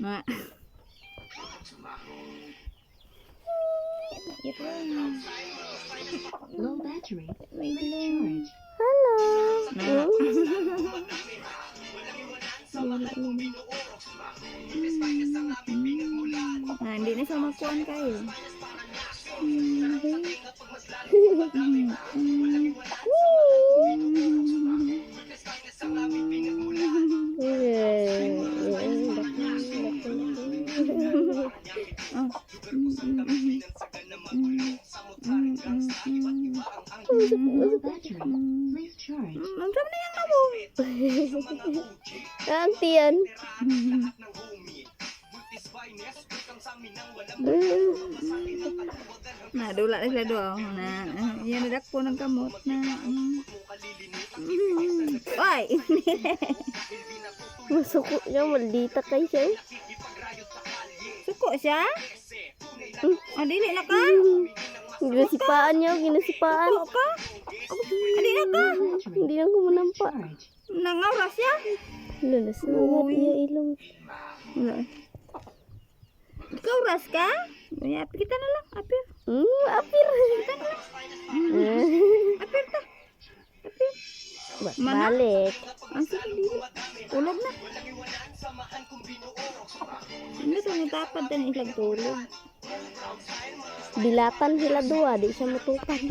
Na. Low battery. May Charge. Hello. na. Hindi na siya makuhaan kayo. Low battery. Please charge. Masam na yung nabo. Ang tiyan. Na, dula na sila doon. Na, yan nadak po ng kamot na. Ay! Masuko niya, maldita kayo siya. Suko siya? Dili na ka? Ginasipaan niya, ginasipaan. Suko ka? Dili na ka? Hindi lang ko manampa. Charge. Nangaura siya? Lunas na naman iya ilong. Wala. Ikaw ras ka? Apir kita na lang, apir. Apir. Apir ta. Apir. Mana? Balik. Ang sige, dili. Ulog na. Hindi ito natapad din ilang tulog. Dilatan sila dua, di siya matukan.